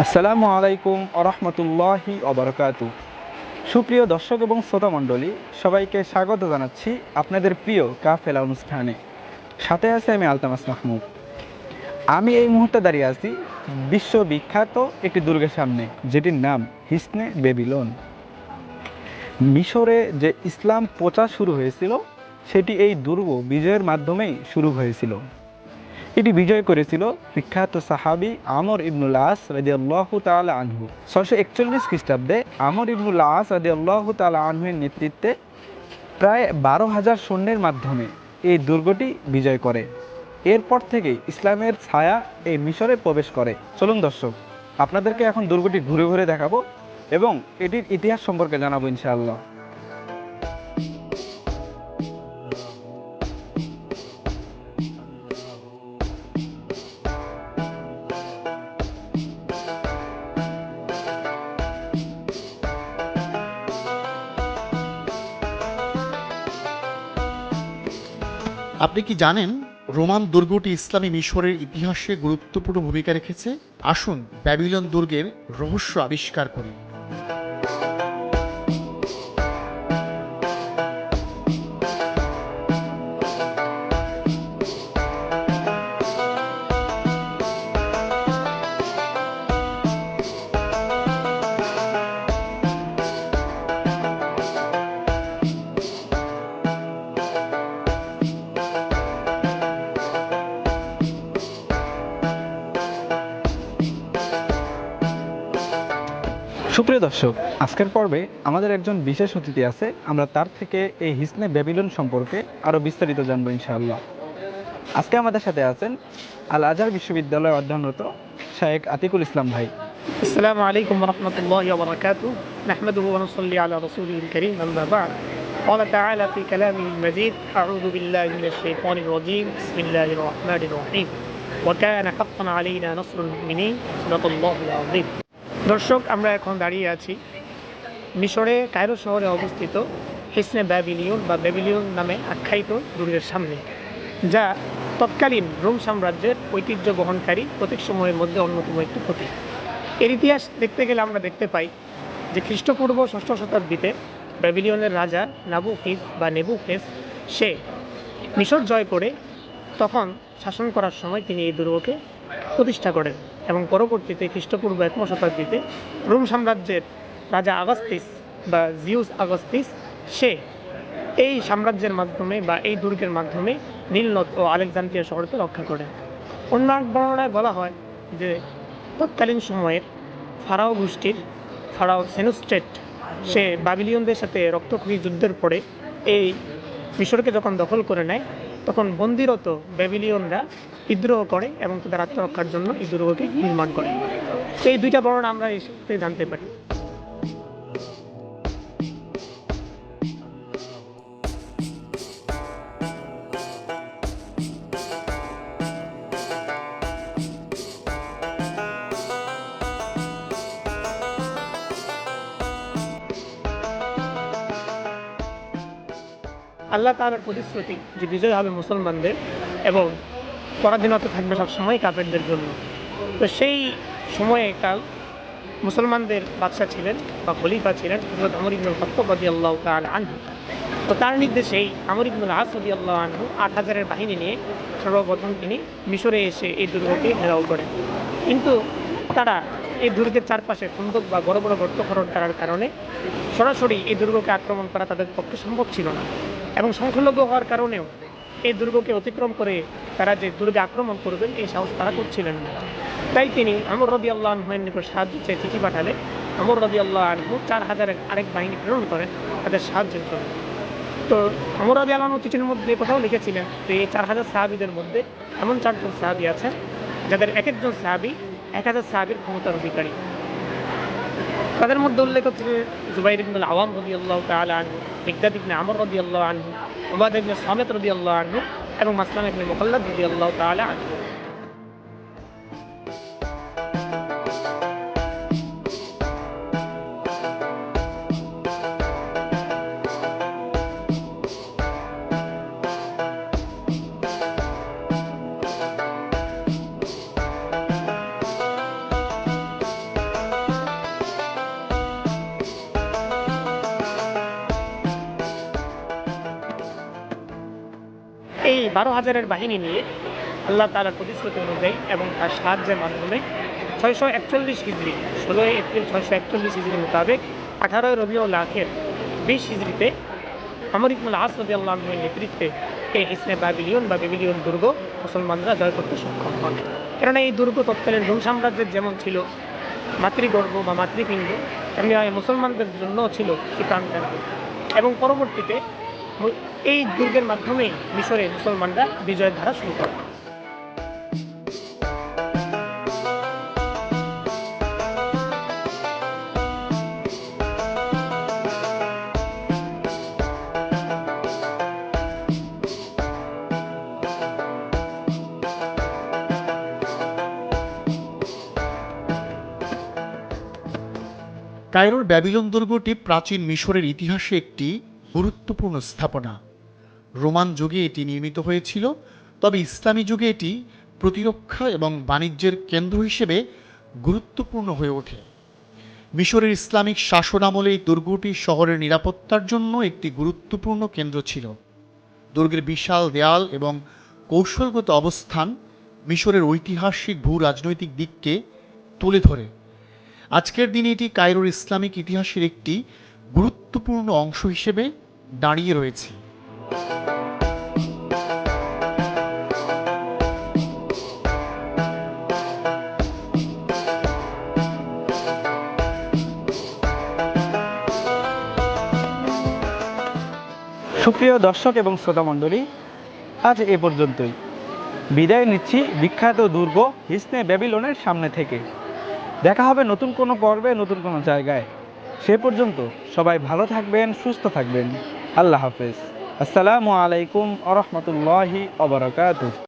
আসসালামু আলাইকুম আরহামতুল্লাহি অবরকাতু। সুপ্রিয় দর্শক এবং শ্রোতা মণ্ডলী, সবাইকে স্বাগত জানাচ্ছি আপনাদের প্রিয় কাফেলা অনুষ্ঠানে। সাথে আছে আমি আলতামাস মাহমুদ। আমি এই মুহূর্তে দাঁড়িয়ে আছি বিশ্ববিখ্যাত একটি দুর্গের সামনে, যেটির নাম হিসনে বেবিলন। মিশরে যে ইসলাম প্রচার শুরু হয়েছিল, সেটি এই দুর্গ বিজয়ের মাধ্যমেই শুরু হয়েছিল। এটি বিজয় করেছিল বিখ্যাত সাহাবী আমর ইবনুল আস রাদিয়াল্লাহু তাআলা আনহু। 641 খ্রিস্টাব্দে আমর ইবনুল আস রাদিয়াল্লাহু তাআলা আনহুর নেতৃত্বে প্রায় 12,000 সৈন্যের মাধ্যমে এই দুর্গটি বিজয় করে। এরপর থেকেই ইসলামের ছায়া এই মিশরে প্রবেশ করে। চলুন দর্শক, আপনাদেরকে এখন দুর্গটি ঘুরে ঘুরে দেখাবো এবং এটির ইতিহাস সম্পর্কে জানাবো ইনশাআল্লাহ। আপনি কি জানেন রোমান দুর্গটি ইসলামী মিশরের ইতিহাসে গুরুত্বপূর্ণ ভূমিকা রেখেছে? আসুন ব্যাবিলন দুর্গের রহস্য আবিষ্কার করি। সুপ্রিয় দর্শক, আজকের পর্বে আমাদের একজন বিশেষ অতিথি আছে। আমরা তার থেকে এই হিসনে ব্যাবিলন সম্পর্কে আরও বিস্তারিত জানবো ইনশাআল্লাহ। আজকে আমাদের সাথে আছেন আল আজহার বিশ্ববিদ্যালয়ে অধ্যয়নরত শায়েখ আতিকুল ইসলাম ভাই। السلام عليكم ورحمة الله وبركاته. نحمده ونصلي على رسوله الكريم. أما بعد، قال تعالى في كلامه المجيد: أعوذ بالله من الشيطان الرجيم. بسم الله الرحمن الرحيم. وكان حقا علينا نصر المؤمنين. صدق الله العظيم. দর্শক, আমরা এখন দাঁড়িয়ে আছি মিশরে কায়রো শহরে অবস্থিত হিসনে ব্যাবিলিয়ন বা ব্যাবিলিয়ন নামে আখ্যায়িত দুর্গের সামনে, যা তৎকালীন রোম সাম্রাজ্যের ঐতিহ্য বহনকারী প্রতীকসমূহের মধ্যে অন্যতম একটি প্রতীক। এর ইতিহাস দেখতে গেলে আমরা দেখতে পাই যে খ্রিস্টপূর্ব 6ষ্ঠ শতাব্দীতে ব্যাবিলিয়নের রাজা নেবুকেস সে মিশর জয় করে তখন শাসন করার সময় তিনি এই দুর্গকে প্রতিষ্ঠা করেন এবং পরবর্তীতে খ্রিস্টপূর্ব 1ম শতাব্দীতে রোম সাম্রাজ্যের রাজা আগস্তিস বা জিউস আগস্তিস সে এই সাম্রাজ্যের মাধ্যমে বা এই দুর্গের মাধ্যমে নীল নদ ও আলেকজান্দ্রিয়া শহরকে রক্ষা করেন। অন্য এক বর্ণনায় বলা হয় যে তৎকালীন সময়ের ফারাও সেনুস্টেট সে বাবিলিয়নদের সাথে রক্তক্ষয়ী যুদ্ধের পরে এই মিশরকে যখন দখল করে নেয়, তখন বন্দিরত ব্যাবিলিয়নরা বিদ্রোহ করে এবং তাদের আত্মরক্ষার জন্য এই দুর্গকে নির্মাণ করে। এই দুইটা বর্ণনা আমরা এই সূত্রে জানতে পারি। আল্লাহ তাআলার প্রতিশ্রুতি যে বিজয় হবে মুসলমানদের এবং পরাধীনতা থাকবে সবসময় কাফেরদের জন্য। তো সেই সময়কাল মুসলমানদের বাদশা ছিলেন বা খলিফা ছিলেন হযরত ওমর ইবনুল খাত্তাব রাদিয়াল্লাহু তাআলা আনহু। তো তার নির্দেশেই আমর ইবনুল আস রাদিয়াল্লাহু আনহু 8,000-এর বাহিনী নিয়ে সর্বপ্রথম তিনি মিশরে এসে এই দুর্গকে ঘেরাও করেন। কিন্তু তারা এই দুর্গের চারপাশে খন্দক বা বড় বড় গর্ত খনন করার কারণে সরাসরি এই দুর্গকে আক্রমণ করা তাদের পক্ষে সম্ভব ছিল না এবং সংখ্যালঘু হওয়ার কারণেও এই দুর্গকে অতিক্রম করে তারা যে দুর্গে আক্রমণ করবেন এই সাহস তারা করছিলেন না। তাই তিনি আমর রাদিয়াল্লাহু আনহুর নিকট সাহায্য চেয়ে চিঠি পাঠালে আমর রাদিয়াল্লাহু আনহু 4,000-এর আরেক বাহিনী প্রেরণ করেন তাদের সাহায্যের জন্য। তো আমর রাদিয়াল্লাহু আনহু চিঠির মধ্যে কোথাও লিখেছিলেন যে এই 4,000 সাহাবীদের মধ্যে এমন 4জন সাহাবী আছেন যাদের এক একজন সাহাবী 1,000 সাহাবীর ক্ষমতার অধিকারী। তাদের মধ্যে উল্লেখ হচ্ছে জুবাইর ইবনুল আওয়াম রাদিয়াল্লাহু তাআলা আনহু, মিকদাদ ইবনে আমর রাদিয়াল্লাহু আনহু, উবাদা ইবনে সামিত রাদিয়াল্লাহু আনহু এবং মাসলামা ইবনে মুখাল্লাদ রাদিয়াল্লাহু তাআলা আনহু। 12,000-এর বাহিনী নিয়ে আল্লাহ তাআলার প্রতিশ্রুতি অনুযায়ী এবং তার সাহায্যের মাধ্যমে 641 হিজরি 16 এপ্রিল 641 হিজরি মোতাবেক 18 রবিউল আখির 20 হিজরিতে আমর ইবনুল আস রাদিয়াল্লাহু আনহুর নেতৃত্বে এই হিসনে বাবিলিয়ন বা বেবিলিয়ন দুর্গ মুসলমানরা জয় করতে সক্ষম হন। কেননা এই দুর্গ তৎকালীন রোম সাম্রাজ্যের যেমন ছিল মাতৃগর্ভ বা মাতৃপিণ্ড, তেমনি মুসলমানদের জন্য ছিল প্রাণকেন্দ্র। এবং পরবর্তীতে এই দুর্গের মাধ্যমেই মিশরে মুসলমানরা বিজয়ের ধারা শুরু করে। কায়রোর ব্যাবিলন দুর্গটি প্রাচীন মিশরের ইতিহাসে একটি গুরুত্বপূর্ণ স্থাপনা। রোমান যুগে এটি নির্মিত হয়েছিল, তবে ইসলামী যুগে এটি প্রতিরক্ষা এবং বাণিজ্যের কেন্দ্র হিসেবে গুরুত্বপূর্ণ হয়ে ওঠে। মিশরের ইসলামিক শাসন আমলে এই দুর্গটি শহরের নিরাপত্তার জন্য একটি গুরুত্বপূর্ণ কেন্দ্র ছিল। দুর্গের বিশাল দেয়াল এবং কৌশলগত অবস্থান মিশরের ঐতিহাসিক ভূ রাজনৈতিক দিককে তুলে ধরে। আজকের দিনে এটি কায়রোর ইসলামিক ইতিহাসের একটি গুরুত্বপূর্ণ অংশ হিসেবে দাঁড়িয়ে রয়েছে। সুপ্রিয় দর্শক এবং শ্রোতামণ্ডলী, আজ এ পর্যন্তই। বিদায় নিচ্ছি বিখ্যাত দুর্গ হিসনে ব্যাবিলনের সামনে থেকে। দেখা হবে নতুন কোনো পর্বে, নতুন কোনো জায়গায়। সে পর্যন্ত সবাই ভালো থাকবেন, সুস্থ থাকবেন। আল্লাহ হাফেজ। আসসালামু আলাইকুম ওয়া রাহমাতুল্লাহি ওয়া বারাকাতুহু।